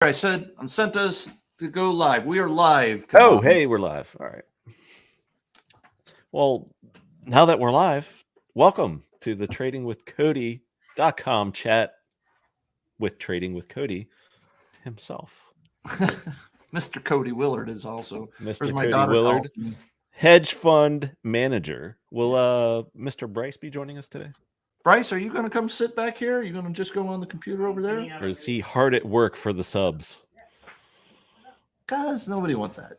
I said I'm sent us to go live. We are live. Oh, hey, we're live. All right. Well, now that we're live, welcome to the tradingwithcody.com chat with Trading with Cody himself. Mr. Cody Willard is also Mr. Cody Willard, calls me. hedge fund manager. Will Mr. Bryce be joining us today? Bryce, are you going to come sit back here? Are you going to just go on the computer over there? Or is he hard at work for the subs? Guys, nobody wants that.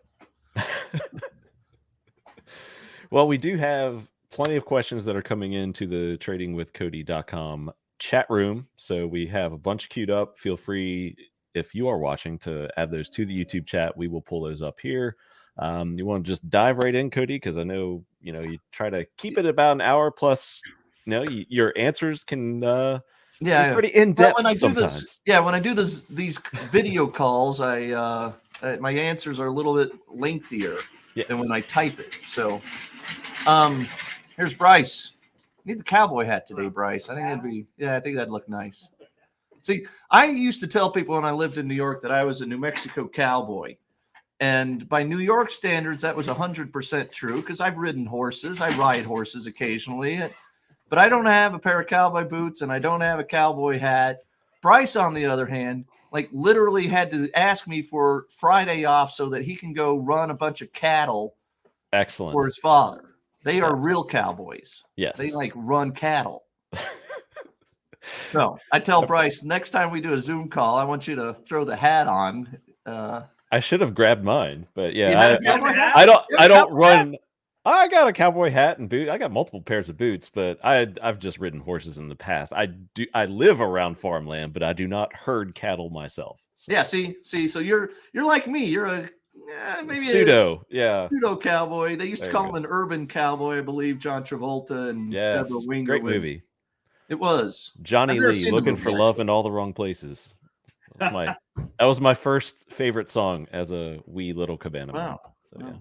Well, we do have plenty of questions that are coming into the tradingwithcody.com chat room. So we have a bunch queued up. Feel free, if you are watching, to add those to the YouTube chat. We will pull those up here. You want to just dive right in, Cody, because I know you try to keep it about an hour plus. Your answers can be pretty in depth sometimes. When I do these video calls, my answers are a little bit lengthier than when I type it. So, here's Bryce. Need the cowboy hat today, Bryce. I think that'd look nice. See, I used to tell people when I lived in New York that I was a New Mexico cowboy. And by New York standards, that was 100% true because I've ridden horses. I ride horses occasionally. But I don't have a pair of cowboy boots and I don't have a cowboy hat. Bryce, on the other hand, literally had to ask me for Friday off so that he can go run a bunch of cattle. Excellent. For his father. They are real cowboys. Yes. They run cattle. So I tell Bryce, next time we do a Zoom call, I want you to throw the hat on. I should have grabbed mine, but I don't run. I got a cowboy hat and boot. I got multiple pairs of boots, but I've just ridden horses in the past. I live around farmland, but I do not herd cattle myself. So. Yeah, see, so you're like me. You're a maybe pseudo cowboy. They used to call him an urban cowboy, I believe. John Travolta and Deborah Winger. Great movie. It was Johnny Lee looking for love in all the wrong places. That was my first favorite song as a wee little cabana. Wow. So, yeah.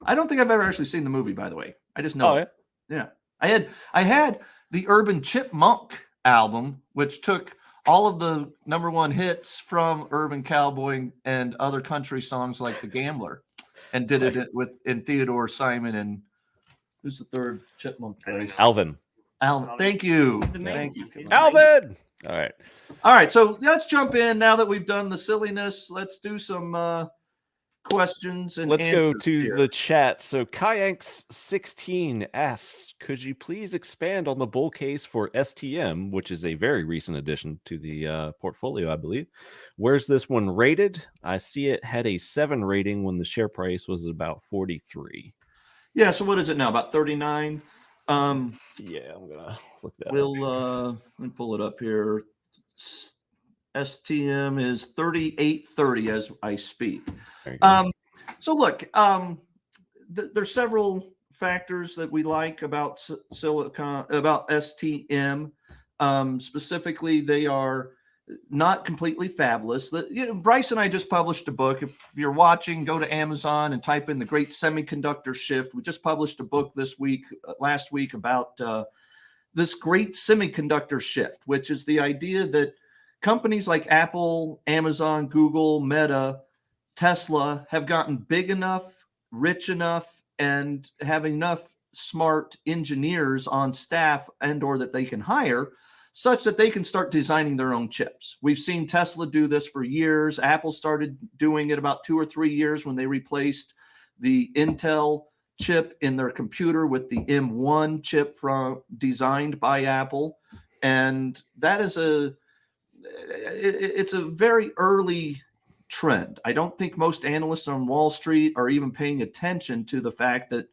I don't think I've ever actually seen the movie, by the way. I just know. Oh, yeah. I had the Urban Chipmunk album, which took all of the #1 hits from Urban Cowboy and other country songs like The Gambler, and did it in Theodore Simon and who's the third Chipmunk place? Alvin. Thank you. Thank you. Alvin. All right. So let's jump in now that we've done the silliness. Let's do some questions and let's go to the chat. So Kyanks16 asks, could you please expand on the bull case for STM, which is a very recent addition to the portfolio, I believe. Where's this one rated? I see it had a 7 rating when the share price was about 43. Yeah, so what is it now? About 39? Yeah, I'm gonna look that up. Let me pull it up here. STM is 38.30 as I speak. So look, there's several factors that we like about STM. Specifically, they are not completely fabulous. Bryce and I just published a book. If you're watching, go to Amazon and type in The Great Semiconductor Shift. We just published a book last week about this great semiconductor shift, which is the idea that companies like Apple, Amazon, Google, Meta, Tesla have gotten big enough, rich enough, and have enough smart engineers on staff or that they can hire such that they can start designing their own chips. We've seen Tesla do this for years. Apple started doing it about 2 or 3 years when they replaced the Intel chip in their computer with the M1 chip designed by Apple. And that is it's a very early trend. I don't think most analysts on Wall Street are even paying attention to the fact that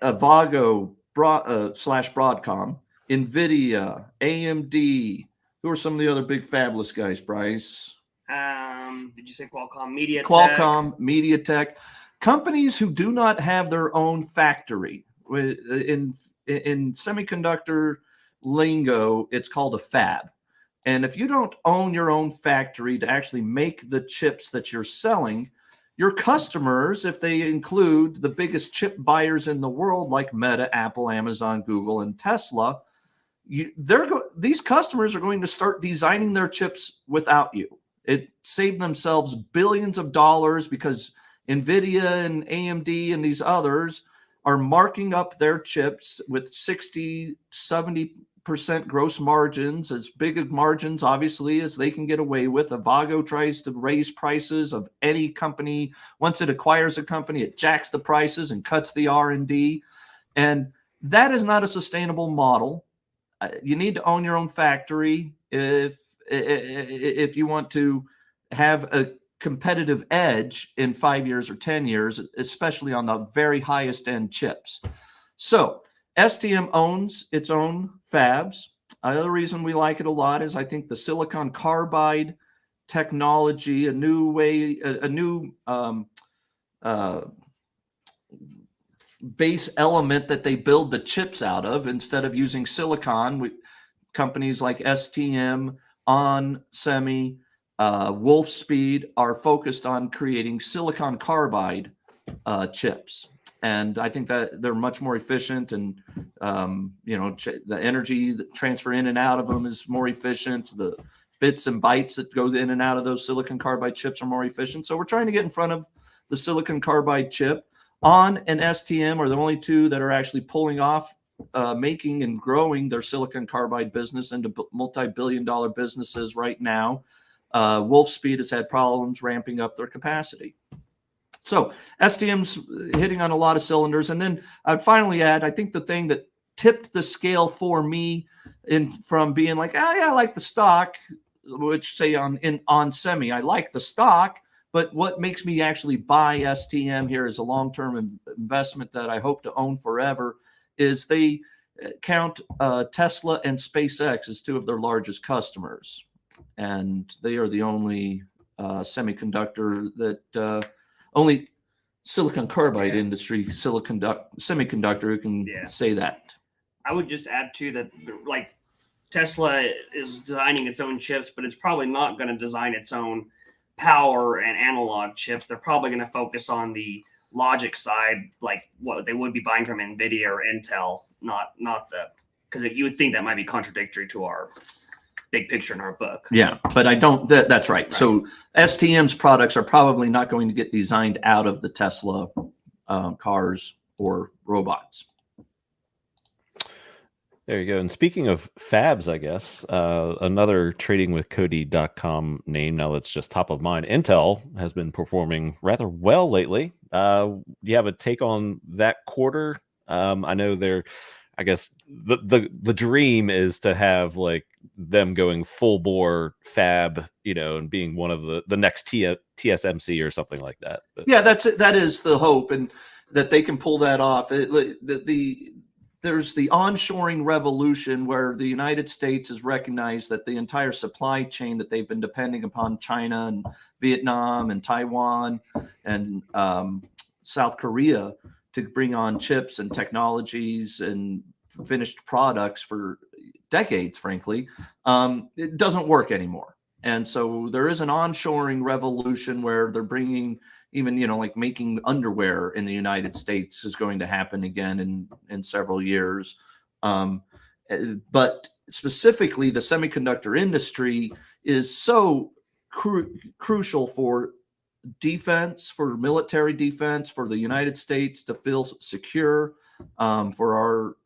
Avago /Broadcom, Nvidia, AMD, who are some of the other big fabulous guys, Bryce? Did you say Qualcomm, MediaTek? Qualcomm, MediaTek. Companies who do not have their own factory. In semiconductor lingo, it's called a fab. And if you don't own your own factory to actually make the chips that you're selling, your customers, if they include the biggest chip buyers in the world like Meta, Apple, Amazon, Google, and Tesla, these customers are going to start designing their chips without you. It saved themselves billions of dollars because Nvidia and AMD and these others are marking up their chips with 60, 70% gross margins, as big of margins, obviously, as they can get away with. Avago tries to raise prices of any company. Once it acquires a company, it jacks the prices and cuts the R&D. And that is not a sustainable model. You need to own your own factory if you want to have a competitive edge in 5 years or 10 years, especially on the very highest end chips. So STM owns its own fabs. Another reason we like it a lot is I think the silicon carbide technology, a new base element that they build the chips out of instead of using silicon. Companies like STM, On Semi, Wolfspeed are focused on creating silicon carbide chips. And I think that they're much more efficient, and the energy that transfer in and out of them is more efficient. The bits and bytes that go in and out of those silicon carbide chips are more efficient. So we're trying to get in front of the silicon carbide chip. On and STM are the only two that are actually pulling off making and growing their silicon carbide business into multi-billion-dollar businesses right now. Wolfspeed has had problems ramping up their capacity. So STM's hitting on a lot of cylinders. And then I'd finally add, I think the thing that tipped the scale for me from being like, oh yeah, I like the stock, which say on Semi, I like the stock, but what makes me actually buy STM here as a long-term investment that I hope to own forever is they count Tesla and SpaceX as two of their largest customers. And they are the only semiconductor that only silicon carbide industry semiconductor who can say that. I would just add too that like Tesla is designing its own chips, but it's probably not going to design its own power and analog chips. They're probably going to focus on the logic side, like what they would be buying from Nvidia or Intel, not because you would think that might be contradictory to our big picture in our book. Yeah, but I don't. That's right. So STM's products are probably not going to get designed out of the Tesla cars or robots. There you go. And speaking of fabs, I guess, another tradingwithcody.com name now that's just top of mind. Intel has been performing rather well lately. Do you have a take on that quarter? I know I guess the dream is to have like them going full bore fab, and being one of the next TSMC or something like that. But yeah, that is the hope, and that they can pull that off. There's the onshoring revolution where the United States has recognized that the entire supply chain that they've been depending upon China and Vietnam and Taiwan and South Korea to bring on chips and technologies and finished products for decades, frankly, it doesn't work anymore. And so there is an onshoring revolution where they're bringing even, like making underwear in the United States is going to happen again in several years. But specifically, the semiconductor industry is so crucial for defense, for military defense, for the United States to feel secure, for our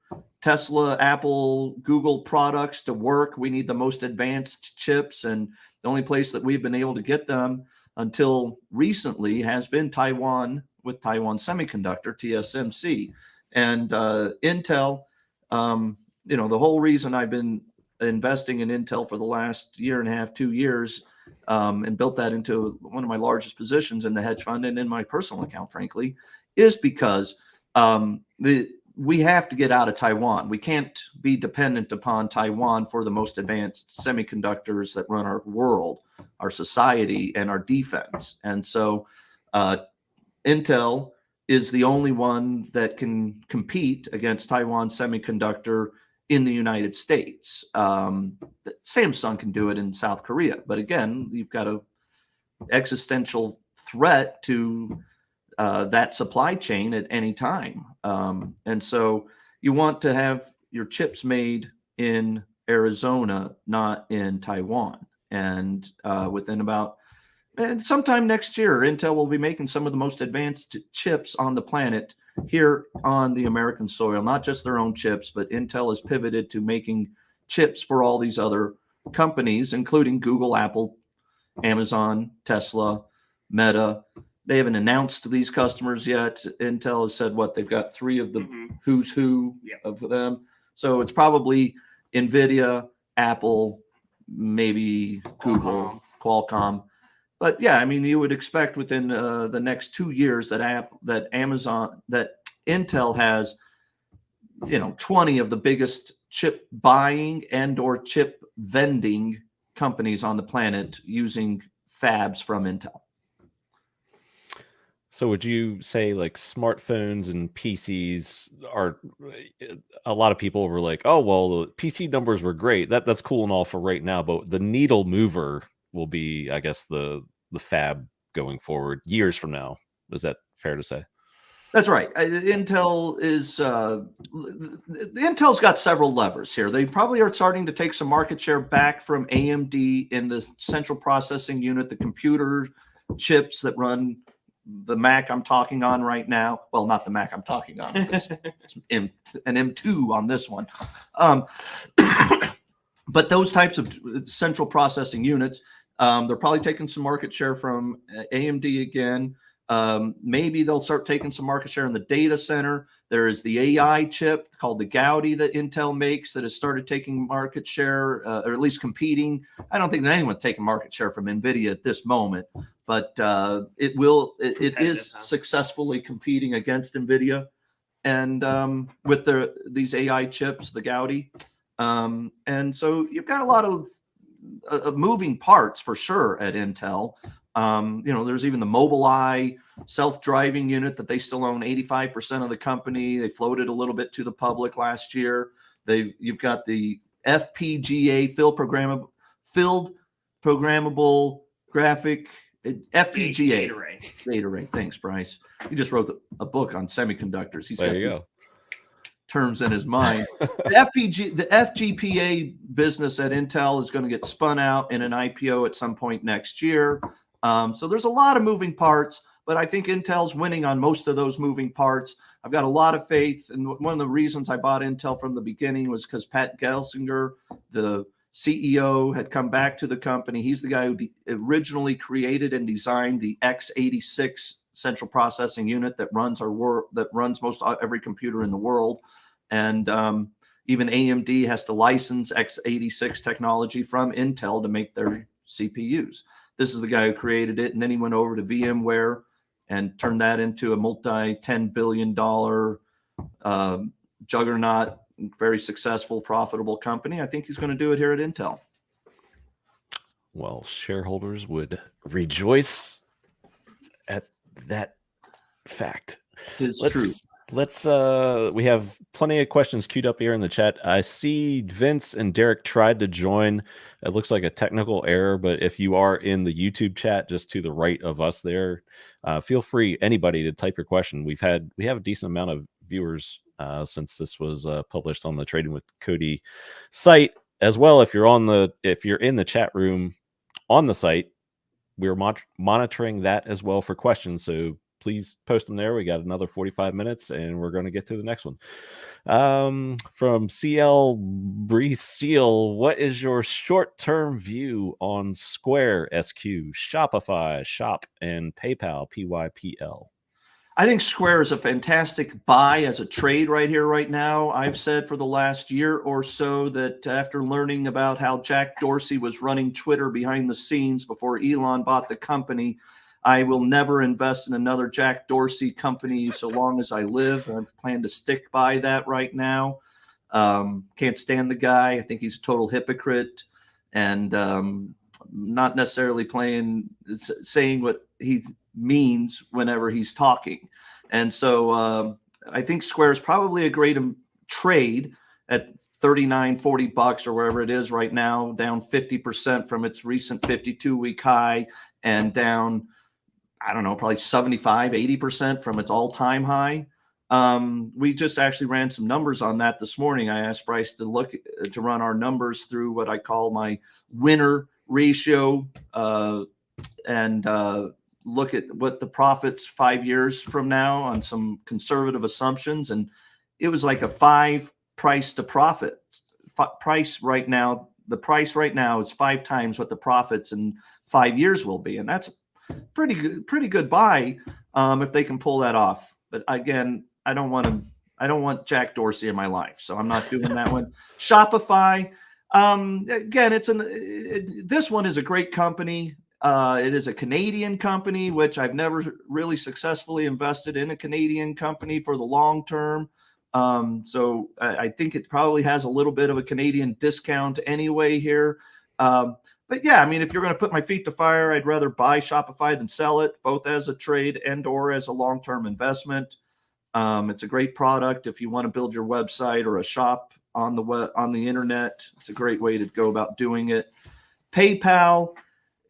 Tesla, Apple, Google products to work. We need the most advanced chips, and the only place that we've been able to get them until recently has been Taiwan with Taiwan Semiconductor, TSMC. And Intel, the whole reason I've been investing in Intel for the last year and a half, 2 years, and built that into one of my largest positions in the hedge fund and in my personal account, frankly, is because we have to get out of Taiwan. We can't be dependent upon Taiwan for the most advanced semiconductors that run our world, our society, and our defense. And so Intel is the only one that can compete against Taiwan Semiconductor in the United States. Samsung can do it in South Korea. But again, you've got an existential threat to that supply chain at any time. And so you want to have your chips made in Arizona, not in Taiwan. And within about and sometime next year, Intel will be making some of the most advanced chips on the planet here on the American soil, not just their own chips, but Intel has pivoted to making chips for all these other companies, including Google, Apple, Amazon, Tesla, Meta. They haven't announced these customers yet. Intel has said what they've got 3 of the who's who of them. So it's probably Nvidia, Apple, maybe Google, Qualcomm. But yeah, I mean, you would expect within the next 2 years that Intel has, 20 of the biggest chip buying and or chip vending companies on the planet using fabs from Intel. So would you say like smartphones and PCs are, a lot of people were like, oh, well, the PC numbers were great. That's cool and all for right now, but the needle mover will be, I guess, the fab going forward years from now. Is that fair to say? That's right. Intel is Intel's got several levers here. They probably are starting to take some market share back from AMD in the central processing unit, the computer chips that run the Mac I'm talking on right now. Well, not the Mac I'm talking on. It's an M2 on this one. But those types of central processing units, they're probably taking some market share from AMD again. Maybe they'll start taking some market share in the data center. There is the AI chip called the Gaudi that Intel makes that has started taking market share, or at least competing. I don't think that anyone's taking market share from Nvidia at this moment, but it is successfully competing against Nvidia and with these AI chips, the Gaudi. And so you've got a lot of moving parts for sure at Intel. There's even the Mobileye self-driving unit that they still own 85% of the company. They floated a little bit to the public last year. You've got the FPGA field programmable graphic FPGA data array. Thanks, Bryce. He just wrote a book on semiconductors. He's there you go. Terms in his mind. The FGPA business at Intel is going to get spun out in an IPO at some point next year. So there's a lot of moving parts, but I think Intel's winning on most of those moving parts. I've got a lot of faith. And one of the reasons I bought Intel from the beginning was because Pat Gelsinger, the CEO, had come back to the company. He's the guy who originally created and designed the x86 central processing unit that runs most every computer in the world. And even AMD has to license x86 technology from Intel to make their CPUs. This is the guy who created it, and then he went over to VMware and turned that into a multi-$10 billion juggernaut, very successful, profitable company. I think he's going to do it here at Intel. Well, shareholders would rejoice at that fact. It's true. We have plenty of questions queued up here in the chat. I see Vince and Derek tried to join. It looks like a technical error, but if you are in the YouTube chat, just to the right of us there, feel free, anybody, to type your question. We have a decent amount of viewers since this was published on the Trading with Cody site as well. If you're in the chat room on the site, we're monitoring that as well for questions. So please post them there. We got another 45 minutes and we're going to get to the next one. From CL Breeze Seal, what is your short-term view on Square SQ, Shopify, Shop, and PayPal, PYPL? I think Square is a fantastic buy as a trade right here, right now. I've said for the last year or so that after learning about how Jack Dorsey was running Twitter behind the scenes before Elon bought the company, I will never invest in another Jack Dorsey company so long as I live. I plan to stick by that right now. Can't stand the guy. I think he's a total hypocrite and not necessarily saying what he means whenever he's talking. And so I think Square is probably a great trade at $39-40 or wherever it is right now, down 50% from its recent 52-week high and down, I don't know, probably 75-80% from its all-time high. We just actually ran some numbers on that this morning. I asked Bryce to run our numbers through what I call my winner ratio and look at what the profits 5 years from now on some conservative assumptions. And it was like a 5 price to profit price right now. The price right now is 5 times what the profits in 5 years will be. And that's a pretty good buy if they can pull that off. But again, I don't want Jack Dorsey in my life, so I'm not doing that one. Shopify, again, this one is a great company. It is a Canadian company, which I've never really successfully invested in a Canadian company for the long term. So I think it probably has a little bit of a Canadian discount anyway here. But yeah, I mean, if you're going to put my feet to fire, I'd rather buy Shopify than sell it, both as a trade and or as a long-term investment. It's a great product if you want to build your website or a shop on the internet. It's a great way to go about doing it. PayPal,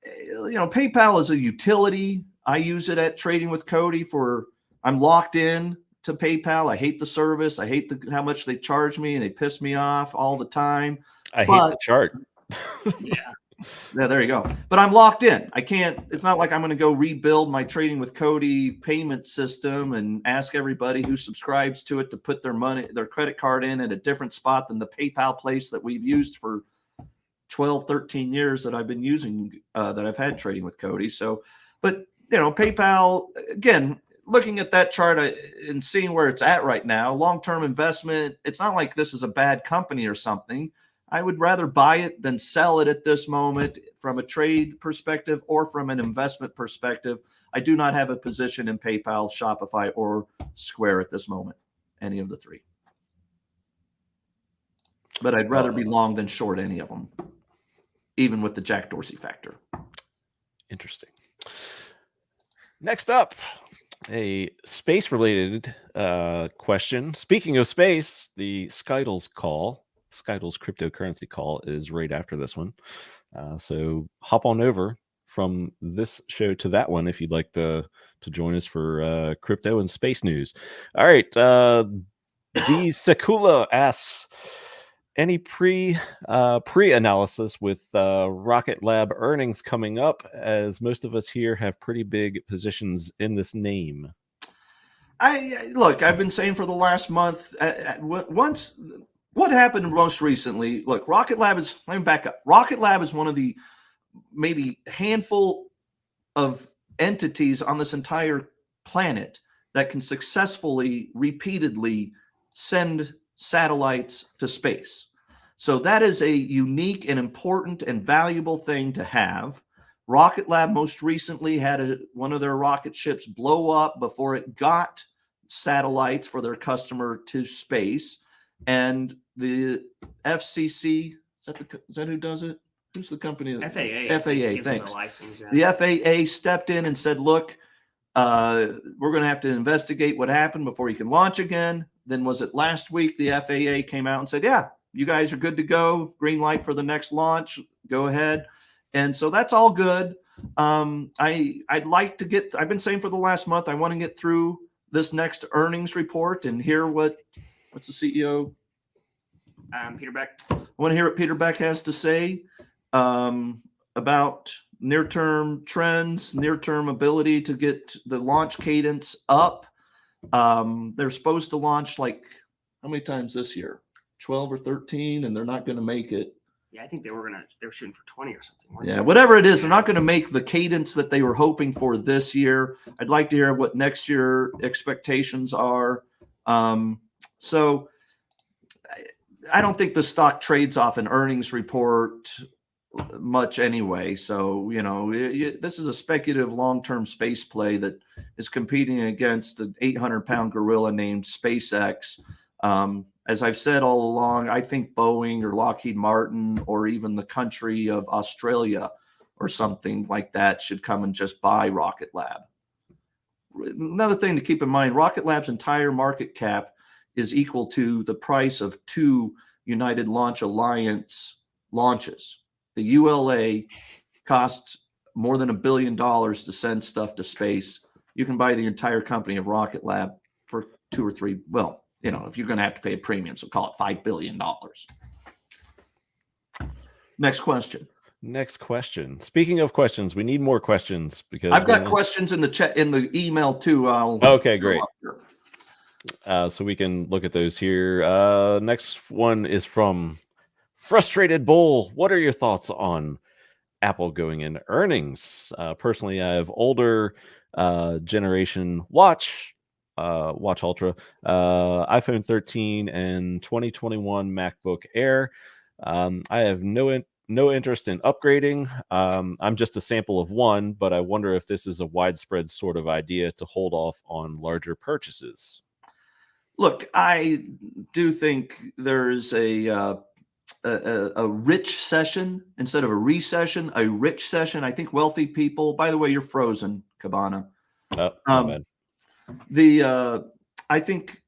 PayPal is a utility. I use it at Trading with Cody I'm locked in to PayPal. I hate the service. I hate how much they charge me, and they piss me off all the time. I hate the chart. Yeah. Yeah, there you go. But I'm locked in. It's not like I'm going to go rebuild my Trading with Cody payment system and ask everybody who subscribes to it to put their credit card in at a different spot than the PayPal place that we've used for 12, 13 years that I've been using, that I've had Trading with Cody. So, but PayPal, again, looking at that chart and seeing where it's at right now, long-term investment, it's not like this is a bad company or something. I would rather buy it than sell it at this moment from a trade perspective or from an investment perspective. I do not have a position in PayPal, Shopify, or Square at this moment, any of the three. But I'd rather be long than short any of them, even with the Jack Dorsey factor. Interesting. Next up, a space-related question. Speaking of space, the Skytles cryptocurrency call is right after this one. So hop on over from this show to that one if you'd like to join us for crypto and space news. All right. D. Sekula asks, any pre-analysis with Rocket Lab earnings coming up, as most of us here have pretty big positions in this name? I've been saying for the last month, what happened most recently, look, Rocket Lab is, let me back up. Rocket Lab is one of the maybe handful of entities on this entire planet that can successfully, repeatedly send satellites to space. So that is a unique and important and valuable thing to have. Rocket Lab most recently had one of their rocket ships blow up before it got satellites for their customer to space. And the FCC, is that who does it? Who's the company? FAA, thanks. The FAA stepped in and said, look, we're going to have to investigate what happened before you can launch again. Then was it last week the FAA came out and said, yeah, you guys are good to go. Green light for the next launch. Go ahead. And so that's all good. I'd like to I've been saying for the last month, I want to get through this next earnings report and hear what's the CEO? Peter Beck. I want to hear what Peter Beck has to say about near-term trends, near-term ability to get the launch cadence up. They're supposed to launch how many times this year? 12 or 13, and they're not going to make it. Yeah, I think they were shooting for 20 or something. Yeah, whatever it is, they're not going to make the cadence that they were hoping for this year. I'd like to hear what next year expectations are. So I don't think the stock trades off an earnings report much anyway. So, this is a speculative long-term space play that is competing against an 800-pound gorilla named SpaceX. As I've said all along, I think Boeing or Lockheed Martin or even the country of Australia or something like that should come and just buy Rocket Lab. Another thing to keep in mind, Rocket Lab's entire market cap is equal to the price of 2 United Launch Alliance launches. The ULA costs more than $1 billion to send stuff to space. You can buy the entire company of Rocket Lab for 2 or 3, if you're going to have to pay a premium, so call it $5 billion. Next question. Next question. Speaking of questions, we need more questions because I've got questions in the chat in the email too. Okay, great. So we can look at those here. Next one is from Frustrated Bull. What are your thoughts on Apple going into earnings? Personally, I have older generation watch Ultra, iPhone 13, and 2021 MacBook Air. I have no interest in upgrading. I'm just a sample of one, but I wonder if this is a widespread sort of idea to hold off on larger purchases. Look, I do think there's a rich session instead of a recession, a rich session. I think wealthy people, by the way, you're frozen, Cabana. Oh, my bad. I think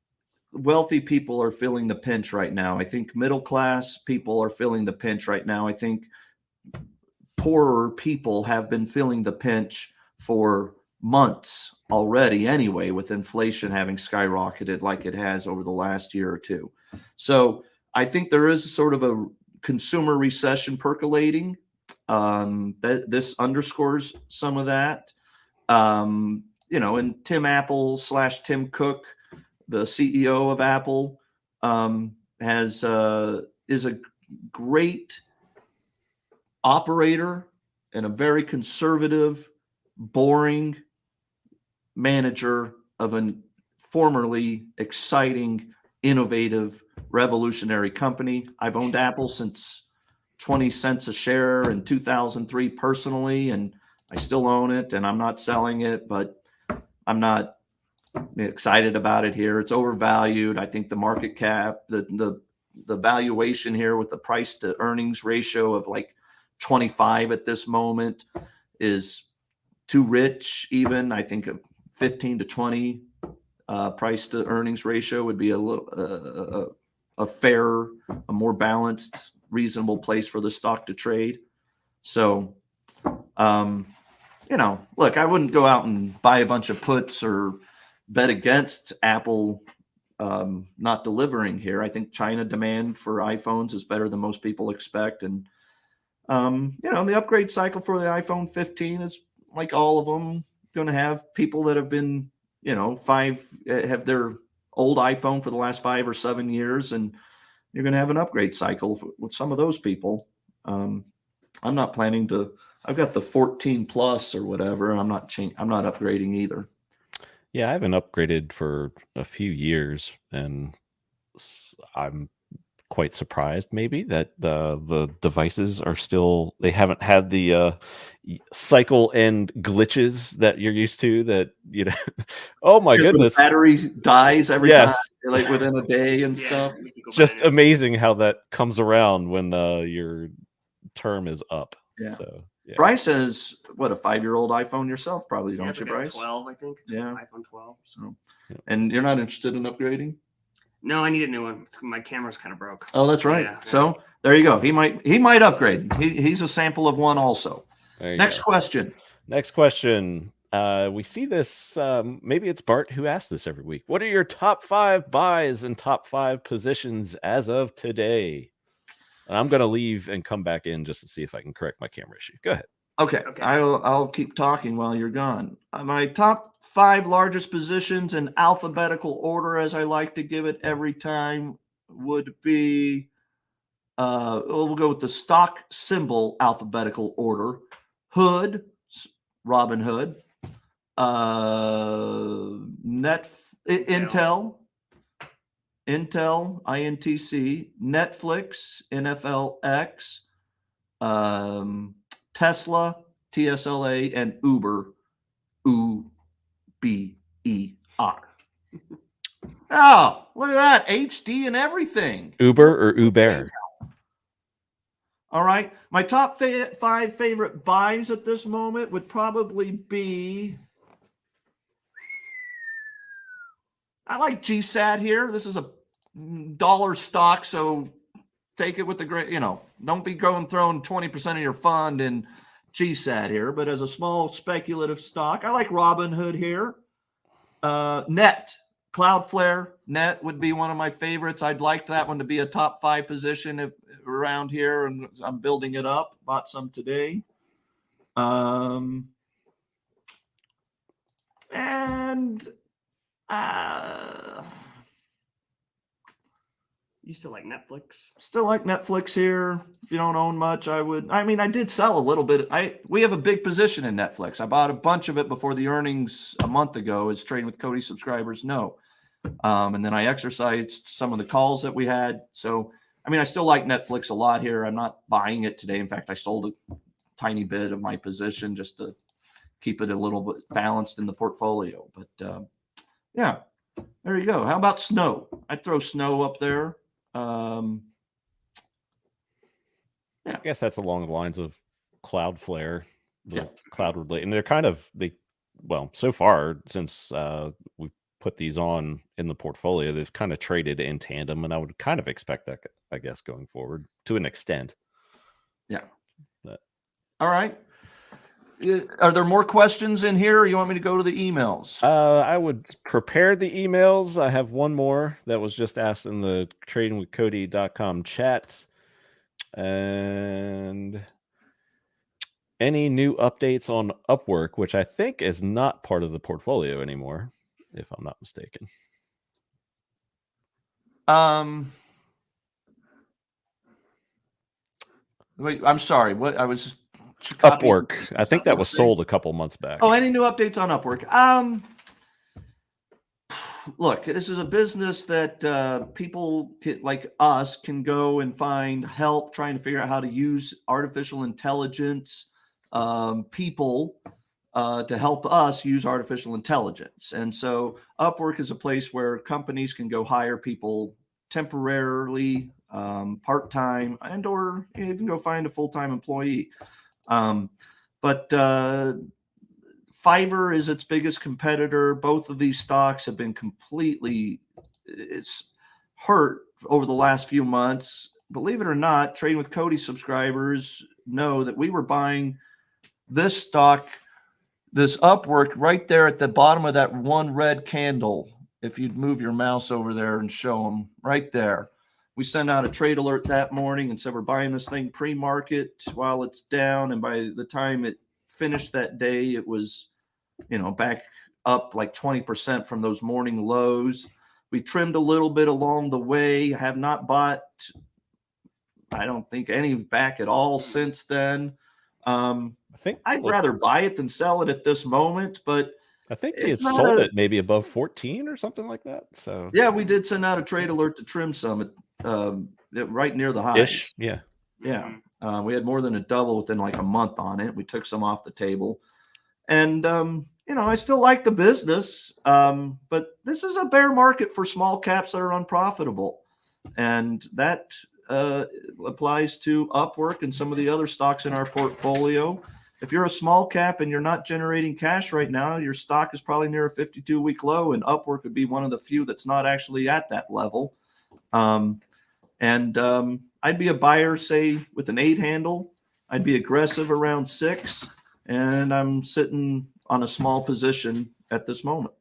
wealthy people are feeling the pinch right now. I think middle class people are feeling the pinch right now. I think poorer people have been feeling the pinch for months already anyway, with inflation having skyrocketed like it has over the last year or two. So I think there is sort of a consumer recession percolating. This underscores some of that. And Tim Apple / Tim Cook, the CEO of Apple, is a great operator and a very conservative, boring manager of a formerly exciting, innovative, revolutionary company. I've owned Apple since 20 cents a share in 2003 personally, and I still own it, and I'm not selling it, but I'm not excited about it here. It's overvalued. I think the market cap, the valuation here with the price to earnings ratio of like 25 at this moment is too rich. Even I think a 15 to 20 price to earnings ratio would be a fairer, a more balanced, reasonable place for the stock to trade. So, look, I wouldn't go out and buy a bunch of puts or bet against Apple not delivering here. I think China demand for iPhones is better than most people expect. And, the upgrade cycle for the iPhone 15 is, like all of them, going to have people that have been, have their old iPhone for the last 5 or 7 years, and you're going to have an upgrade cycle with some of those people. I'm not planning to. I've got the 14 plus or whatever, and I'm not upgrading either. Yeah, I haven't upgraded for a few years, and I'm quite surprised maybe that the devices are still, they haven't had the cycle and glitches that you're used to, that oh my goodness, the battery dies every time, like within a day and stuff. Just amazing how that comes around when your term is up. Yeah. So Bryce has what, a 5-year-old iPhone yourself, probably, don't you, Bryce? 12, I think. Yeah, iPhone 12. So, and you're not interested in upgrading? No, I need a new one. My camera's kind of broke. Oh, that's right. Yeah. So there you go. He might upgrade. He's a sample of one also. Next question. We see this. Maybe it's Bart who asks this every week. What are your top 5 buys and top 5 positions as of today? And I'm going to leave and come back in just to see if I can correct my camera issue. Go ahead. Okay. I'll keep talking while you're gone. My top 5 largest positions in alphabetical order, as I like to give it every time, would be, we'll go with the stock symbol alphabetical order. Hood, Robin Hood, Intel, INTC, Netflix, NFLX, Tesla, TSLA, and Uber, UBER. Oh, look at that. HD and everything. Uber or Uber? All right. My top 5 favorite buys at this moment would probably be, I like GSAT here. This is a dollar stock, so take it with the great, don't be throwing 20% of your fund in GSAT here, but as a small speculative stock, I like Robinhood here. Net, Cloudflare Net would be one of my favorites. I'd like that one to be a top 5 position around here, and I'm building it up. Bought some today. And You still like Netflix? still like Netflix here. If you don't own much, I would. I mean, I did sell a little bit. We have a big position in Netflix. I bought a bunch of it before the earnings a month ago, as Trading with Cody subscribers know. And then I exercised some of the calls that we had. So, I mean, I still like Netflix a lot here. I'm not buying it today. In fact, I sold a tiny bit of my position just to keep it a little bit balanced in the portfolio. But yeah, there you go. How about Snow? I'd throw Snow up there. I guess that's along the lines of Cloudflare, cloud related, and they're kind of so far since we put these on in the portfolio, they've kind of traded in tandem, and I would kind of expect that, I guess, going forward to an extent. Yeah. All right. Are there more questions in here, or you want me to go to the emails? I would prepare the emails. I have one more that was just asked in the tradingwithcody.com chat. And any new updates on Upwork, which I think is not part of the portfolio anymore, if I'm not mistaken. Wait, I'm sorry. What I was Upwork. I think that was sold a couple months back. Oh, any new updates on Upwork? Look, this is a business that people like us can go and find help trying to figure out how to use artificial intelligence, people to help us use artificial intelligence. And so Upwork is a place where companies can go hire people temporarily, part-time, and or even go find a full-time employee. But Fiverr is its biggest competitor. Both of these stocks have been completely hurt over the last few months. Believe it or not, Trading with Cody subscribers know that we were buying this stock, this Upwork, right there at the bottom of that one red candle. If you'd move your mouse over there and show them right there. We sent out a trade alert that morning and said we're buying this thing pre-market while it's down. And by the time it finished that day, it was, back up like 20% from those morning lows. We trimmed a little bit along the way. Have not bought, I don't think, any back at all since then. I think I'd rather buy it than sell it at this moment, but I think he had sold it maybe above 14 or something like that. So yeah, we did send out a trade alert to trim some right near the highs. Yeah. We had more than a double within like a month on it. We took some off the table, and I still like the business, but this is a bear market for small caps that are unprofitable, and that applies to Upwork and some of the other stocks in our portfolio. If you're a small cap and you're not generating cash right now, your stock is probably near a 52-week low, and Upwork would be one of the few that's not actually at that level. I'd be a buyer, say, with an 8 handle. I'd be aggressive around 6, and I'm sitting on a small position at this moment.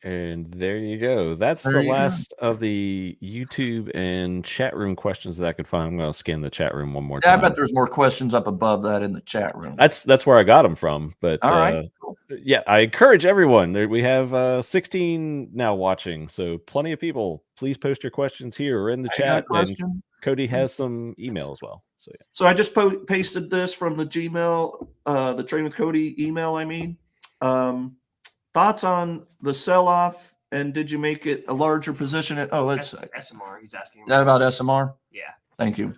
And there you go. That's the last of the YouTube and chat room questions that I could find. I'm going to scan the chat room one more time. I bet there's more questions up above that in the chat room. That's where I got them from. But all right, cool. Yeah, I encourage everyone. We have 16 now watching, so plenty of people. Please post your questions here or in the chat. And Cody has some email as well. So yeah. So I just pasted this from the Gmail, the Trading with Cody email. Thoughts on the sell-off, and did you make it a larger position? Let's SMR. He's asking that about SMR. Yeah. Thank you.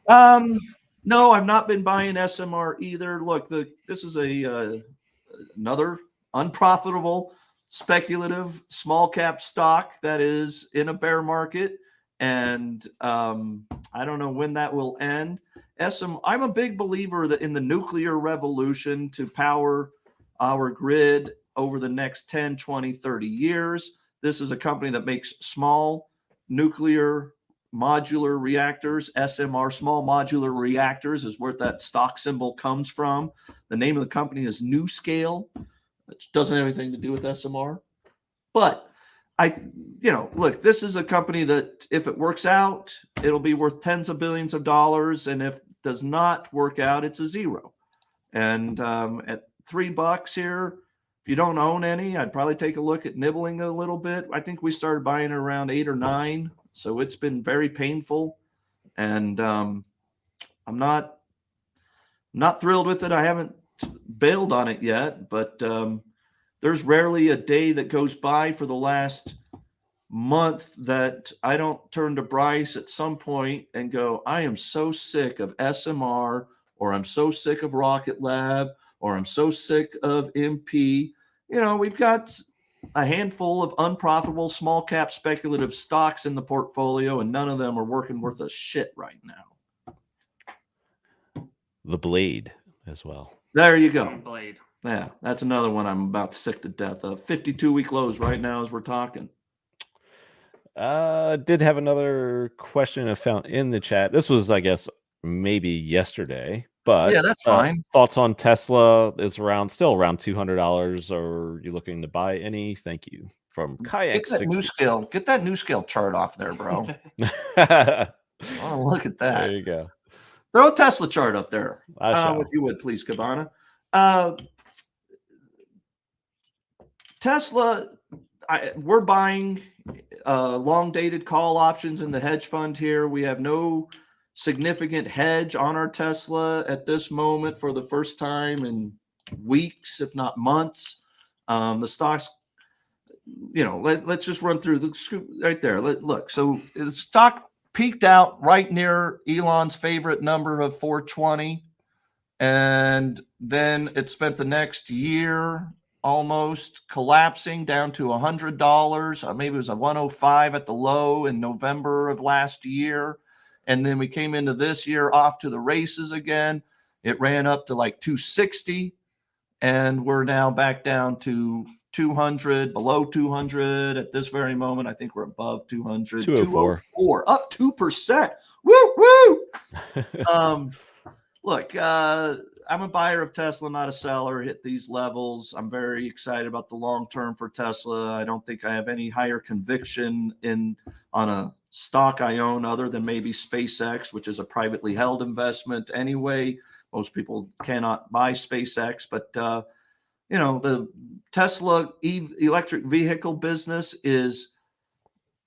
No, I've not been buying SMR either. Look, this is another unprofitable, speculative, small cap stock that is in a bear market, and I don't know when that will end. I'm a big believer that in the nuclear revolution to power our grid over the next 10, 20, 30 years. This is a company that makes small nuclear modular reactors. SMR, small modular reactors, is where that stock symbol comes from. The name of the company is NewScale. which doesn't have anything to do with SMR. But look, this is a company that if it works out, it'll be worth tens of billions of dollars. And if it does not work out, it's a zero. And at $3 here, if you don't own any, I'd probably take a look at nibbling a little bit. I think we started buying around 8 or 9. So it's been very painful. And I'm not thrilled with it. I haven't bailed on it yet, but there's rarely a day that goes by for the last month that I don't turn to Bryce at some point and go, I am so sick of SMR, or I'm so sick of Rocket Lab, or I'm so sick of MP. We've got a handful of unprofitable small cap speculative stocks in the portfolio, and none of them are working worth a shit right now. The Blade as well. There you go. Blade. Yeah, that's another one I'm about sick to death of. 52-week lows right now as we're talking. Did have another question I found in the chat. This was, I guess, maybe yesterday, but yeah, that's fine. Thoughts on Tesla is still around $200. Are you looking to buy any? Thank you. From Kayak. Get that new scale chart off there, bro. Oh, look at that. There you go. Throw a Tesla chart up there. If you would, please, Cabana. Tesla, we're buying long-dated call options in the hedge fund here. We have no significant hedge on our Tesla at this moment for the first time in weeks, if not months. The stocks, let's just run through the scoop right there. Look, so the stock peaked out right near Elon's favorite number of 420. And then it spent the next year almost collapsing down to $100. Maybe it was a 105 at the low in November of last year. And then we came into this year off to the races again. It ran up to like 260. And we're now back down to 200, below 200 at this very moment. I think we're above 200. 204. Up 2%. Woo, woo. Look, I'm a buyer of Tesla, not a seller. Hit these levels. I'm very excited about the long term for Tesla. I don't think I have any higher conviction on a stock I own other than maybe SpaceX, which is a privately held investment anyway. Most people cannot buy SpaceX, but the Tesla electric vehicle business is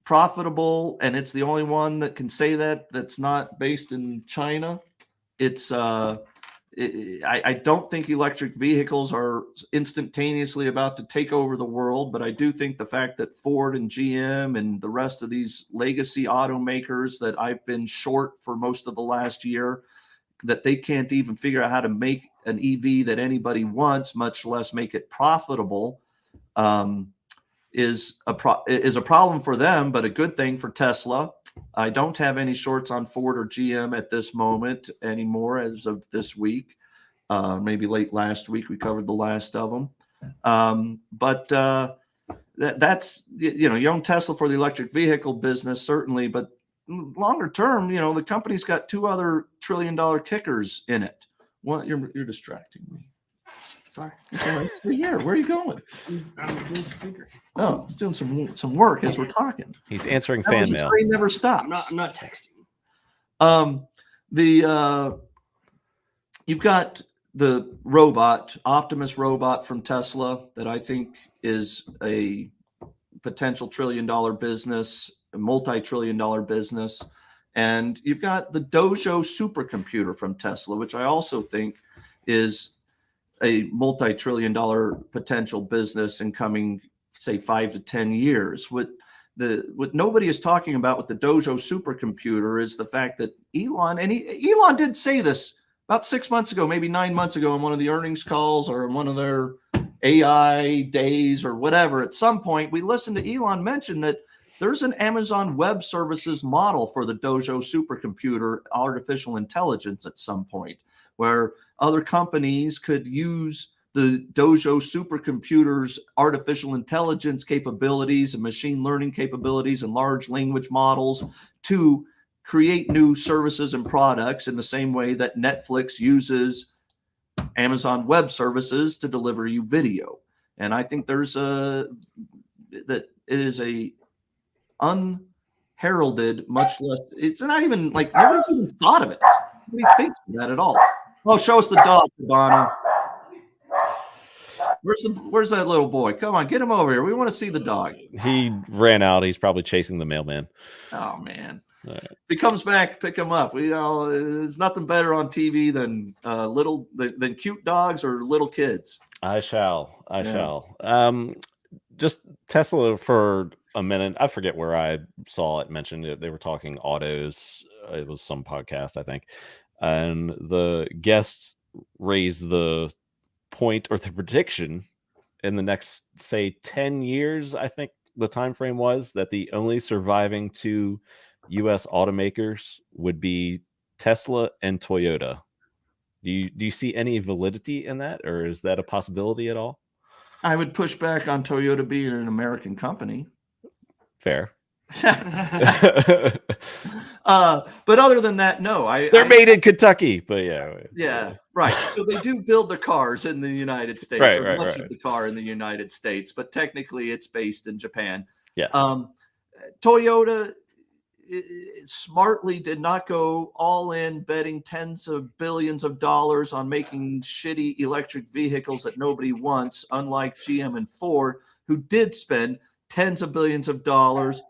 profitable, and it's the only one that can say that's not based in China. It's I don't think electric vehicles are instantaneously about to take over the world, but I do think the fact that Ford and GM and the rest of these legacy automakers that I've been short for most of the last year, that they can't even figure out how to make an EV that anybody wants, much less make it profitable, is a problem for them, but a good thing for Tesla. I don't have any shorts on Ford or GM at this moment anymore as of this week. Maybe late last week, we covered the last of them. But that's, you own Tesla for the electric vehicle business, certainly, but longer term, the company's got 2 other $1 trillion kickers in it. Well, you're distracting me. Sorry. It's here. Where are you going? I'm doing speaker. Oh, he's doing some work as we're talking. He's answering fan mail. Screen never stops. I'm not texting. You've got the robot, Optimus robot from Tesla, that I think is a potential $1 trillion business, a multi-trillion-dollar business. And you've got the Dojo supercomputer from Tesla, which I also think is a multi-trillion-dollar potential business in coming, say, 5 to 10 years. What nobody is talking about with the Dojo supercomputer is the fact that Elon did say this about 6 months ago, maybe 9 months ago, on one of the earnings calls or in one of their AI days or whatever. At some point, we listened to Elon mention that there's an Amazon Web Services model for the Dojo supercomputer, artificial intelligence, at some point, where other companies could use the Dojo supercomputer's artificial intelligence capabilities and machine learning capabilities and large language models to create new services and products in the same way that Netflix uses Amazon Web Services to deliver you video. And I think there's that it is a unheralded, much less, it's not even like nobody's even thought of it. Nobody thinks of that at all. Oh, show us the dog, Bono. Where's that little boy? Come on, get him over here. We want to see the dog. He ran out. He's probably chasing the mailman. Oh man. All right. If he comes back, pick him up. There's nothing better on TV than than cute dogs or little kids. I shall. Just Tesla for a minute. I forget where I saw it mentioned it. They were talking autos. It was some podcast, I think. And the guests raised the point or the prediction in the next, say, 10 years, I think the time frame was, that the only surviving two U.S. automakers would be Tesla and Toyota. Do you see any validity in that, or is that a possibility at all? I would push back on Toyota being an American company. Fair. But other than that, no. They're made in Kentucky, but yeah, right. So they do build the cars in the United States, much of the car in the United States, but technically it's based in Japan. Yes. Toyota smartly did not go all in, betting tens of billions of dollars on making shitty electric vehicles that nobody wants, unlike GM and Ford, who did spend tens of billions of dollars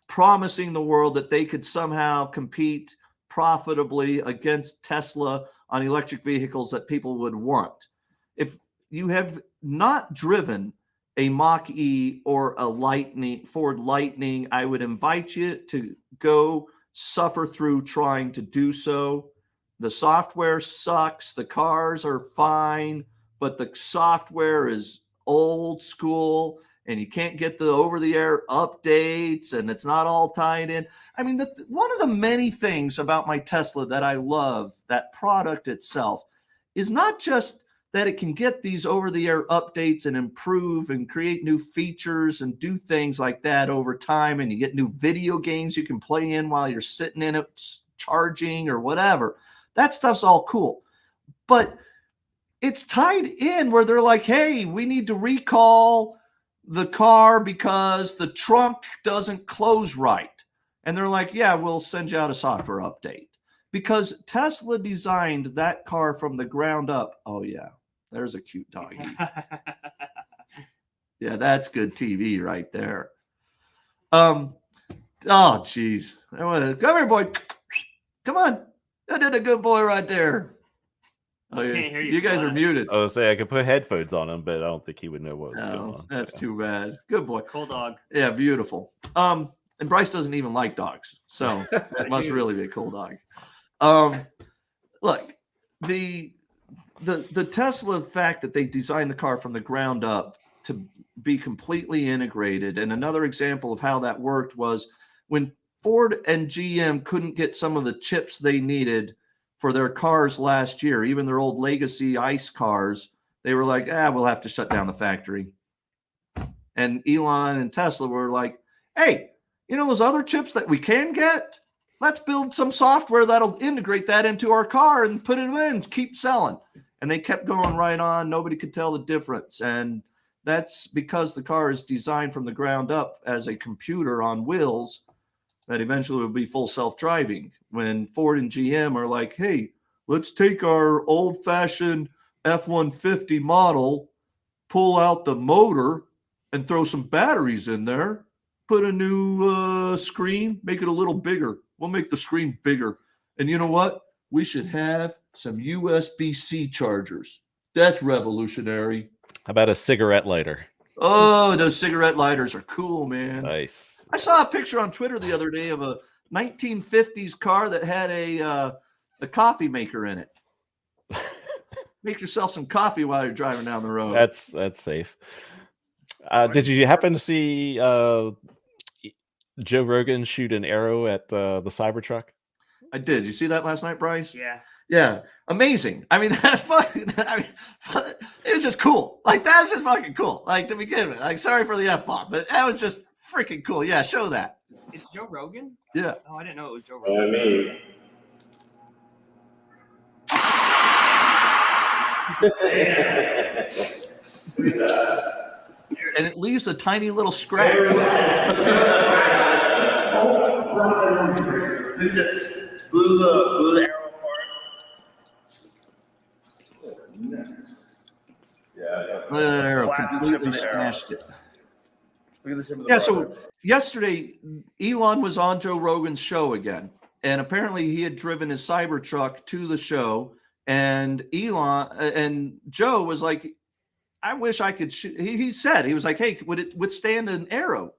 promising the world that they could somehow compete profitably against Tesla on electric vehicles that people would want. If you have not driven a Mach-E or a Ford Lightning, I would invite you to go suffer through trying to do so. The software sucks. The cars are fine, but the software is old school, and you can't get the over-the-air updates, and it's not all tied in. I mean, one of the many things about my Tesla that I love, that product itself, is not just that it can get these over-the-air updates and improve and create new features and do things like that over time, and you get new video games you can play in while you're sitting in it charging or whatever. That stuff's all cool. But it's tied in where they're like, hey, we need to recall the car because the trunk doesn't close right. And they're like, yeah, we'll send you out a software update. Because Tesla designed that car from the ground up. Oh, yeah, there's a cute doggy. Yeah, that's good TV right there. Oh, geez. Come here, boy. Come on. I did a good boy right there. Oh, yeah. Can't hear You guys are muted. I was say I could put headphones on him, but I don't think he would know what was going on. That's too bad. Good boy. Cool dog. Yeah, beautiful. And Bryce doesn't even like dogs, so that must really be a cool dog. Look, the Tesla fact that they designed the car from the ground up to be completely integrated, and another example of how that worked was when Ford and GM couldn't get some of the chips they needed for their cars last year, even their old legacy ICE cars, they were like, we'll have to shut down the factory. And Elon and Tesla were like, hey, those other chips that we can get, let's build some software that'll integrate that into our car and put it in, keep selling. And they kept going right on. Nobody could tell the difference. And that's because the car is designed from the ground up as a computer on wheels that eventually will be full self-driving. When Ford and GM are like, hey, let's take our old-fashioned F-150 model, pull out the motor, and throw some batteries in there, put a new screen, make it a little bigger. We'll make the screen bigger. And you know what? We should have some USB-C chargers. That's revolutionary. How about a cigarette lighter? Oh, those cigarette lighters are cool, man. Nice. I saw a picture on Twitter the other day of a 1950s car that had a coffee maker in it. Make yourself some coffee while you're driving down the road. That's safe. Did you happen to see Joe Rogan shoot an arrow at the Cybertruck? I did. You see that last night, Bryce? Yeah. Yeah. Amazing. I mean, it was just cool. Like, that's just fucking cool. Like, to begin with. Like, sorry for the F-bomb, but that was just freaking cool. Yeah, show that. It's Joe Rogan? Yeah. Oh, I didn't know it was Joe Rogan. And it leaves a tiny little scratch. Blew the arrow apart. Look at that arrow, Flat tip completely of the arrow. smashed it. Look at the tip of the Yeah, bar. so yesterday, Elon was on Joe Rogan's show again. And apparently he had driven his Cybertruck to the show. And Joe was like, I wish I could shoot. He said, he was like, hey, would it withstand an arrow?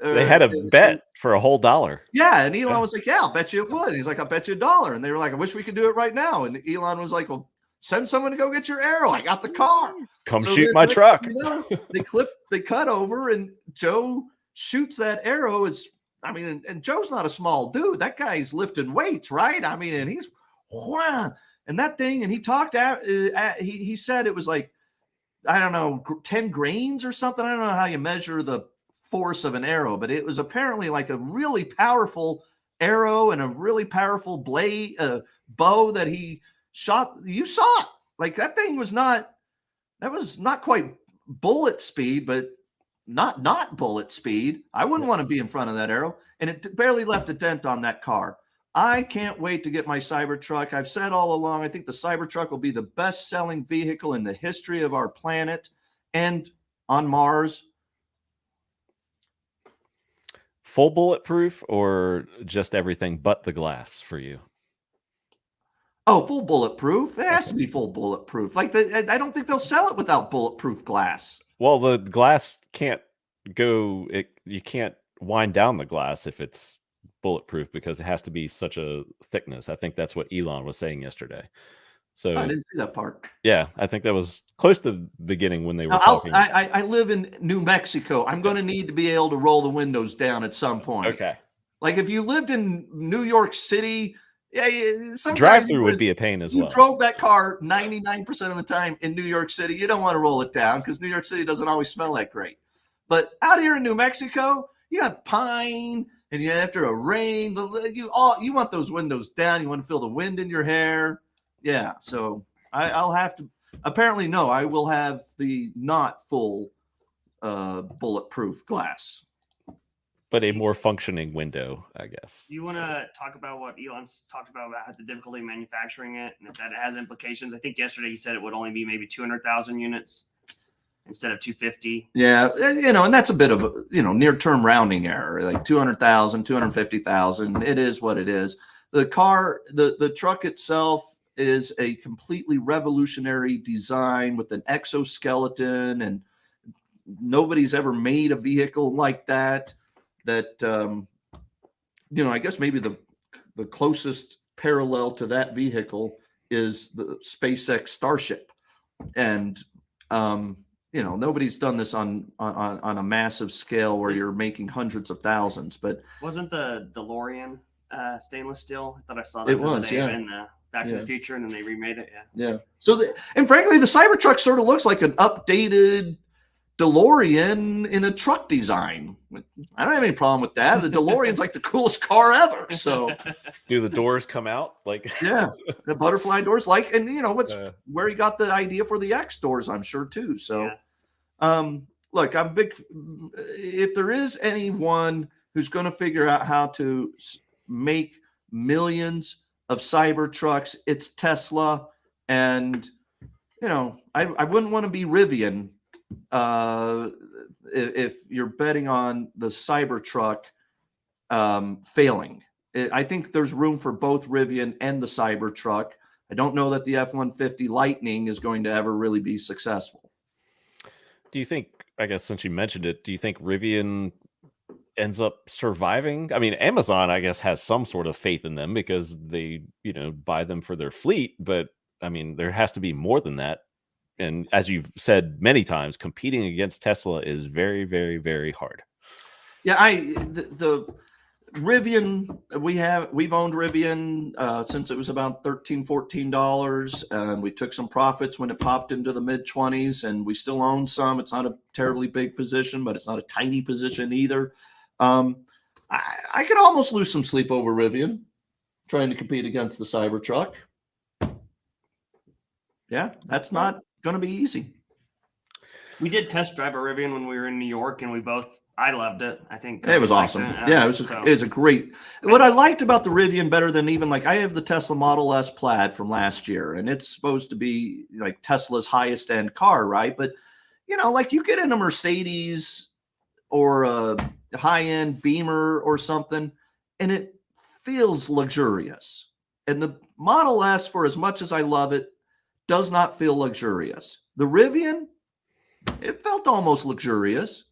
They had a bet for $1. Yeah. And Elon was like, yeah, I'll bet you it would. And he's like, I'll bet you $1. And they were like, I wish we could do it right now. And Elon was like, well, send someone to go get your arrow. I got the car. Come shoot my truck. They cut over and Joe shoots that arrow. And Joe's not a small dude. That guy's lifting weights, right? I mean, and he's, wow. And that thing, and he talked out, he said it was like, I don't know, 10 grains or something. I don't know how you measure the force of an arrow, but it was apparently like a really powerful arrow and a really powerful bow that he shot. You saw it. Like that thing was not quite bullet speed, but not bullet speed. I wouldn't want to be in front of that arrow. And it barely left a dent on that car. I can't wait to get my Cybertruck. I've said all along, I think the Cybertruck will be the best-selling vehicle in the history of our planet and on Mars. Full bulletproof or just everything but the glass for you? Oh, full bulletproof. It has to be full bulletproof. Like I don't think they'll sell it without bulletproof glass. Well, the glass can't go. You can't wind down the glass if it's bulletproof because it has to be such a thickness. I think that's what Elon was saying yesterday. So I didn't see that part. Yeah, I think that was close to the beginning when they were Now, talking. I live in New Mexico. I'm going to need to be able to roll the windows down at some point. Okay. Like if you lived in New York City, drive-through would be a pain as well. You drove that car 99% of the time in New York City. You don't want to roll it down because New York City doesn't always smell that great. But out here in New Mexico, you got pine, and after a rain, you want those windows down. You want to feel the wind in your hair. Yeah, so I'll have to. Apparently, no, I will have the not full bulletproof glass. But a more functioning window, I guess. You want to talk about what Elon's talked about the difficulty of manufacturing it and if that has implications? I think yesterday he said it would only be maybe 200,000 units instead of 250. Yeah, and that's a bit of a, near-term rounding error, like 200,000, 250,000. It is what it is. The car, the truck itself is a completely revolutionary design with an exoskeleton, and nobody's ever made a vehicle like that. I guess maybe the closest parallel to that vehicle is the SpaceX Starship. And, nobody's done this on a massive scale where you're making hundreds of thousands, but wasn't the DeLorean stainless steel? I thought I saw that. It was, yeah. In the Back to the Future, and then they remade it. Yeah. So, and frankly, the Cybertruck sort of looks like an updated DeLorean in a truck design. I don't have any problem with that. The DeLorean's like the coolest car ever. So, do the doors come out like? Yeah, the butterfly doors, and where he got the idea for the X doors, I'm sure too. So, look, I'm big. If there is anyone who's going to figure out how to make millions of Cybertrucks, it's Tesla. And I wouldn't want to be Rivian if you're betting on the Cybertruck failing. I think there's room for both Rivian and the Cybertruck. I don't know that the F-150 Lightning is going to ever really be successful. Do you think, I guess since you mentioned it, do you think Rivian ends up surviving? I mean, Amazon, I guess, has some sort of faith in them because they, buy them for their fleet. But I mean, there has to be more than that. And as you've said many times, competing against Tesla is very, very, very hard. Yeah, the Rivian, we've owned Rivian since it was about $13-14, and we took some profits when it popped into the mid-20s, and we still own some. It's not a terribly big position, but it's not a tiny position either. I could almost lose some sleep over Rivian trying to compete against the Cybertruck. Yeah, that's not going to be easy. We did test drive a Rivian when we were in New York, and I loved it. I think It was Cody liked awesome. it. Yeah, it was a great. What I liked about the Rivian better than even like I have the Tesla Model S Plaid from last year, and it's supposed to be like Tesla's highest end car, right? But like you get in a Mercedes or a high end Beamer or something, and it feels luxurious. And the Model S, for as much as I love it, does not feel luxurious. The Rivian, it felt almost luxurious,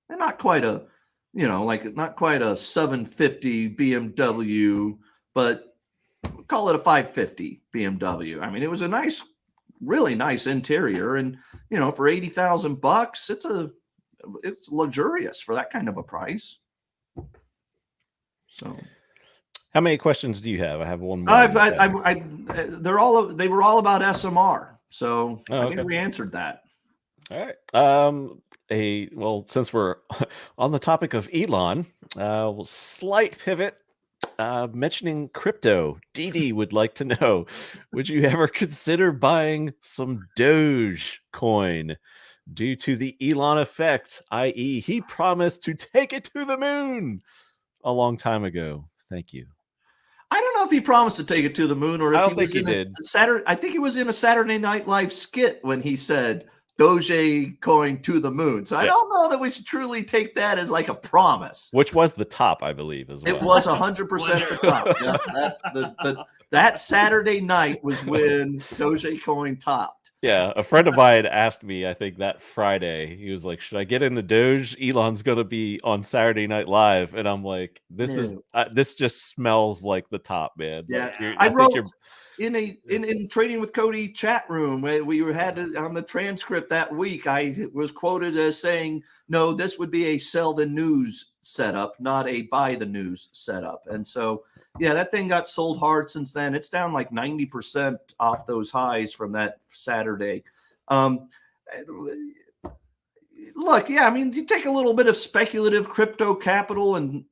and not quite a, not quite a 750 BMW, but call it a 550 BMW. I mean, it was a nice, really nice interior, and for $80,000, it's luxurious for that kind of a price. So, how many questions do you have? I have one more. they were all about SMR, so I think we answered that. All right. Well, since we're on the topic of Elon, slight pivot. Mentioning crypto, Dee would like to know: would you ever consider buying some Dogecoin due to the Elon effect? I.e., he promised to take it to the moon a long time ago. Thank you. I don't know if he promised to take it to the moon or if I don't think he did. I think he was in a Saturday Night Live skit when he said Dogecoin to the moon. So I don't know that we should truly take that as like a promise. Which was the top, I believe, as well. It was 100% the top. Yeah, that Saturday night was when Dogecoin topped. Yeah, a friend of mine asked me, I think that Friday, he was like, should I get into Doge? Elon's going to be on Saturday Night Live. And I'm like, this just smells like the top, man. Yeah. Like, I wrote in Trading with Cody chat room, we had on the transcript that week, I was quoted as saying, no, this would be a sell the news setup, not a buy the news setup. And so, yeah, that thing got sold hard since then. It's down like 90% off those highs from that Saturday. Look, yeah, I mean, you take a little bit of speculative crypto capital, and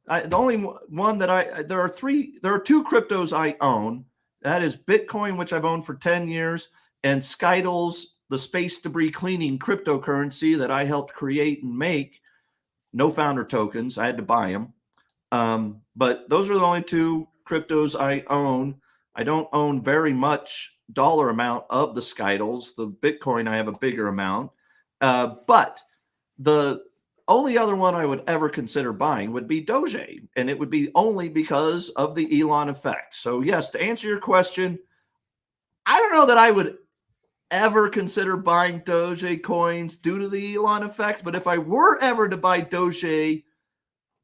the only one that there are two cryptos I own. That is Bitcoin, which I've owned for 10 years, and Skittles, the space debris cleaning cryptocurrency that I helped create and make. No founder tokens. I had to buy them. But those are the only two cryptos I own. I don't own very much dollar amount of the Skittles. The Bitcoin, I have a bigger amount. But the only other one I would ever consider buying would be Doge, and it would be only because of the Elon effect. So yes, to answer your question, I don't know that I would ever consider buying Doge coins due to the Elon effect, but if I were ever to buy Doge,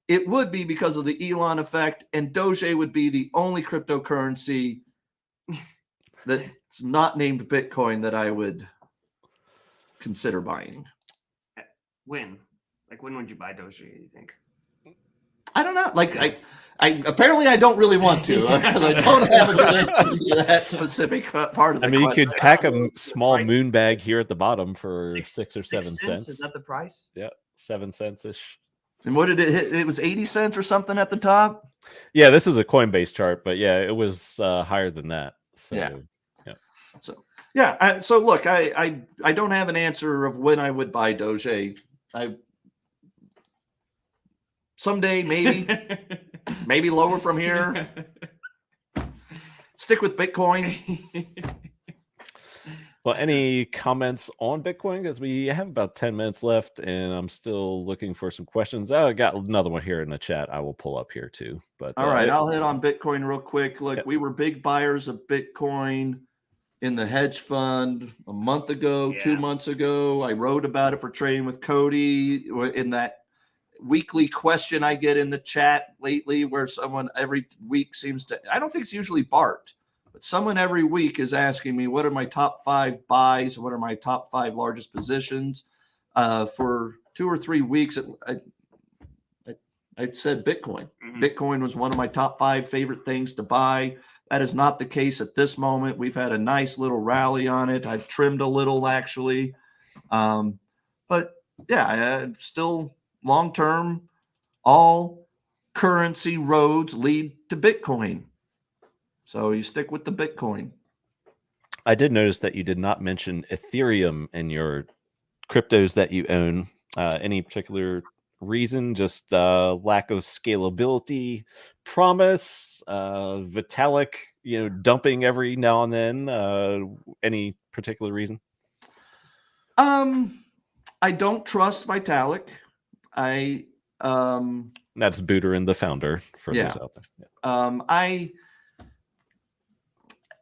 it would be because of the Elon effect, and Doge would be the only cryptocurrency that's not named Bitcoin that I would consider buying. When? Like, when would you buy Doge, you think? I don't know. Like, I apparently I don't really want to because I don't have a good answer to that specific part of the question. You could pack a small moon bag here at the bottom for 6 or 7 cents. Is that the price? Yeah, 7 cents-ish. And what did it hit? It was 80 cents or something at the top? Yeah, this is a Coinbase chart, but yeah, it was higher than that. So, yeah. So look, I don't have an answer of when I would buy Doge. Someday, maybe lower from here. Stick with Bitcoin. Well, any comments on Bitcoin? Because we have about 10 minutes left, and I'm still looking for some questions. Oh, I got another one here in the chat. I will pull up here too. But all right, I'll hit on Bitcoin real quick. Look, we were big buyers of Bitcoin in the hedge fund a month ago, 2 months ago. I wrote about it for Trading with Cody in that weekly question I get in the chat lately, where someone every week seems to, I don't think it's usually Bart, but someone every week is asking me, what are my top 5 buys? What are my top 5 largest positions? For 2 or 3 weeks, I said Bitcoin. Mm-hmm. Bitcoin was one of my top 5 favorite things to buy. That is not the case at this moment. We've had a nice little rally on it. I've trimmed a little actually. But yeah, still long-term, all currency roads lead to Bitcoin. So you stick with the Bitcoin. I did notice that you did not mention Ethereum in your cryptos that you own. Any particular reason? Just lack of scalability, promise, Vitalik, dumping every now and then. Any particular reason? I don't trust Vitalik. That's Buterin, the founder, for those out there.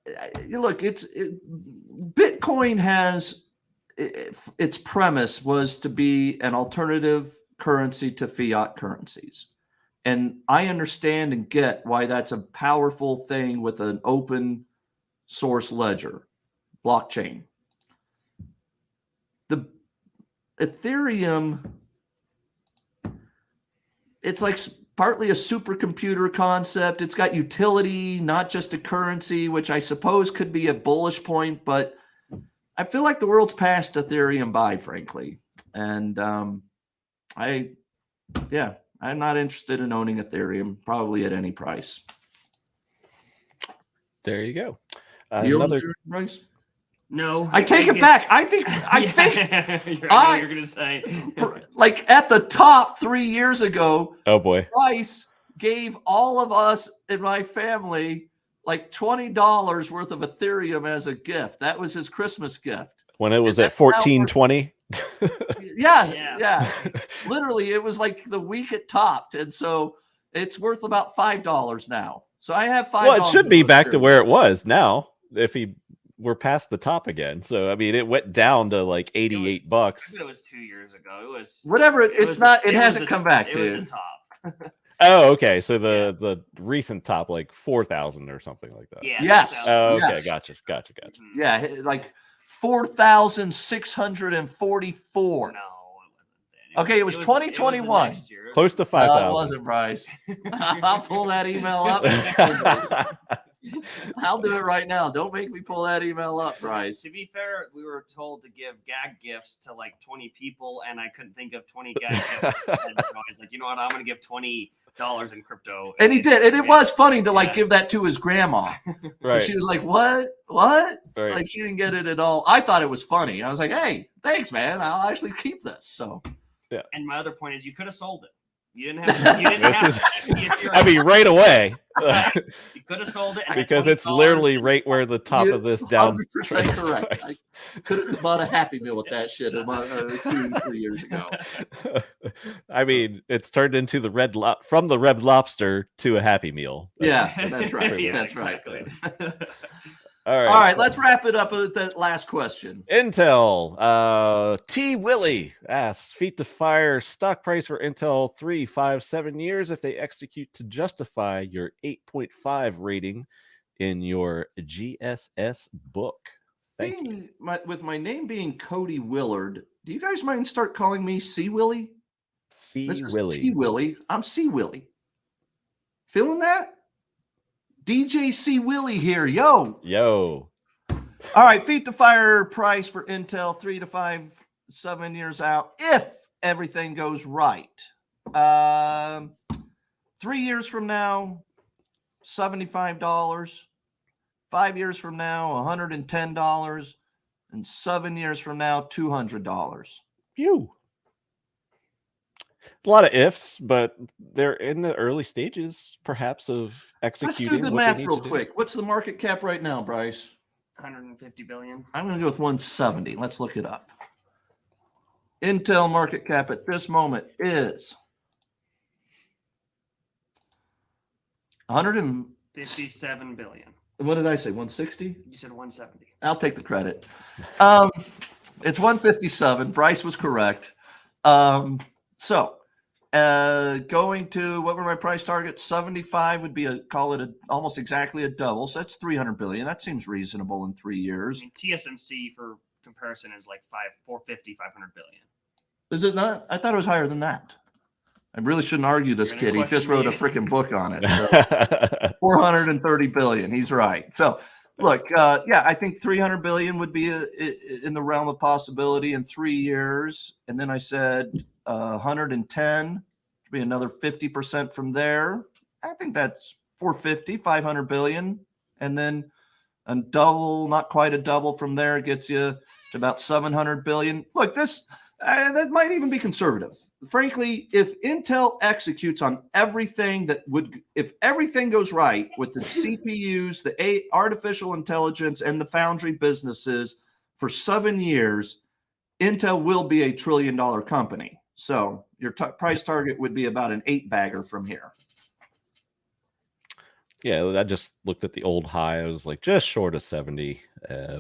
Yeah. Look, Bitcoin has its premise was to be an alternative currency to fiat currencies. And I understand and get why that's a powerful thing with an open source ledger, blockchain. The Ethereum, it's like partly a supercomputer concept. It's got utility, not just a currency, which I suppose could be a bullish point, but I feel like the world's passed Ethereum by, frankly. And I'm not interested in owning Ethereum, probably at any price. There you go. You own Ethereum, Bryce? No, I take it back. I think you're gonna say like at the top 3 years ago. Oh boy, Bryce gave all of us in my family like $20 worth of Ethereum as a gift. That was his Christmas gift. When it was at 14.20. Yeah. Literally, it was like the week it topped, and so it's worth about $5 now. So I have $5. Well, it should be back to where it was now. If we're past the top again. So I mean, it went down to like $88. It was 2 years ago. It was whatever. It hasn't come back, dude. It was the top. Oh, okay. So the recent top, like 4,000 or something like that. Yeah. Yes. Oh, okay. Yes. Gotcha. Yeah, like 4,644. No, Okay, it was 2021. Close to 5,000. It wasn't, Bryce. I'll pull that email up. I'll do it right now. Don't make me pull that email up, Bryce. To be fair, we were told to give gag gifts to like 20 people, and I couldn't think of 20 gag gifts. And I was like, you know what? I'm going to give $20 in crypto. And he did. And it was funny to like give that to his grandma. Right. She was like, what? Right. Like she didn't get it at all. I thought it was funny. I was like, hey, thanks, man. I'll actually keep this. So. Yeah. And my other point is you could have sold it. You didn't have I mean, right away. You could have sold it. Because it's literally right where the top of this down. 100% correct. I could have bought a Happy Meal with that shit 2-3 years ago. I mean, it's turned into from the Red Lobster to a Happy Meal. That's right. Yeah, that's exactly. right. All right, let's wrap it up with that last question. Intel. T. Willie asks, feet to fire, stock price for Intel 3, 5, 7 years if they execute to justify your 8.5 rating in your GSS book. Thank you. With my name being Cody Willard, do you guys mind start calling me C. Willie? C. Willie. T. Willie. I'm C. Willie. Feeling that? DJ C. Willie here. Yo. All right. Feet to fire price for Intel 3 to 5, 7 years out. If everything goes right. 3 years from now, $75. 5 years from now, $110. And 7 years from now, $200. Phew. A lot of ifs, but they're in the early stages, perhaps, of executing. Let's do the math real quick. What's the market cap right now, Bryce? 150 billion. I'm going to go with 170. Let's look it up. Intel market cap at this moment is 157 billion. What did I say? 160? You said 170. I'll take the credit. It's 157. Bryce was correct. So going to what were my price targets? 75 would be almost exactly a double. So that's 300 billion. That seems reasonable in 3 years. I mean, TSMC for comparison is like 450, 500 billion. Is it not? I thought it was higher than that. I really shouldn't argue this kid. He just wrote a freaking book on it. So 430 billion. He's right. So look, I think 300 billion would be in the realm of possibility in 3 years. And then I said 110 would be another 50% from there. I think that's 450, 500 billion. And then a double, not quite a double from there gets you to about 700 billion. Look, this that might even be conservative. Frankly, if Intel executes on everything if everything goes right with the CPUs, the artificial intelligence, and the foundry businesses for 7 years, Intel will be a $1 trillion company. So your price target would be about an 8-bagger from here. Yeah, I just looked at the old high. I was like just short of 70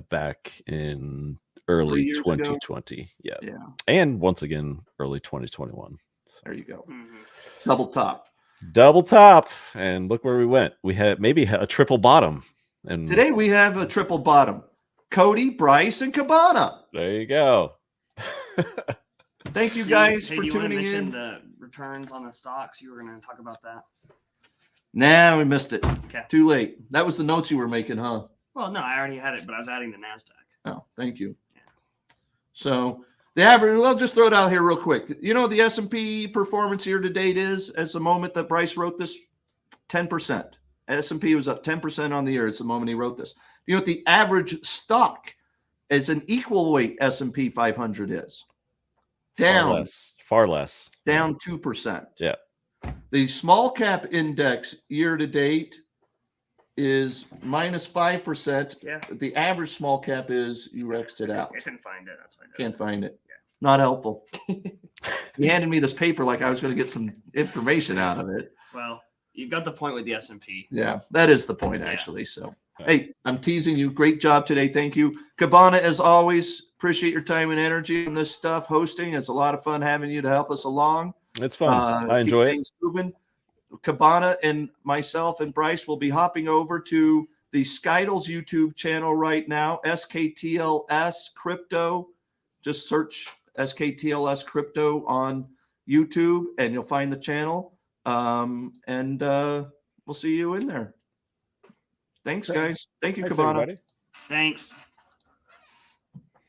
back in 3 early years ago? 2020. Yeah. Yeah, And once again, early 2021. there you go. Mhm. Double top. Double top. And look where we went. We had maybe a triple bottom. And Today we have a triple bottom. Cody, Bryce, and Cabana. there you go. Thank you Hey, guys hey, for do you wanna tuning mention in. the returns on the stocks. You were going to talk about that. Nah, we missed it. Okay. Too late. That was the notes you were making, huh? Well, no, I already had it, but I was adding the NASDAQ. Oh, thank you. So the average, I'll just throw it out here real quick. You know what the S&P performance year to date is? At the moment that Bryce wrote this, 10%. S&P was up 10% on the year. It's the moment he wrote this. You know what the average stock as an equal weight S&P 500 is? Down. Far less. Down 2%. Yeah. The small cap index year to date is minus 5%. Yeah. The average small cap is, you X'd it out. I couldn't find it. That's why I did Can't it. find it. Yeah. Not helpful. He handed me this paper like I was going to get some information out of it. Well, you got the point with the S&P. Yeah, that is the point, Yeah. actually. So, Yeah. hey, I'm teasing you. Great job today. Thank you. Cabana, as always, appreciate your time and energy on this stuff. Hosting, it's a lot of fun having you to help us along. It's fun. I Keep enjoy it. things moving. Cabana and myself and Bryce will be hopping over to the Skytles YouTube channel right now, SKTLS Crypto. Just search SKTLS Crypto on YouTube and you'll find the channel. We'll see you in there. Thanks, guys. Thank you, Thanks, Cabana. everybody. Thanks.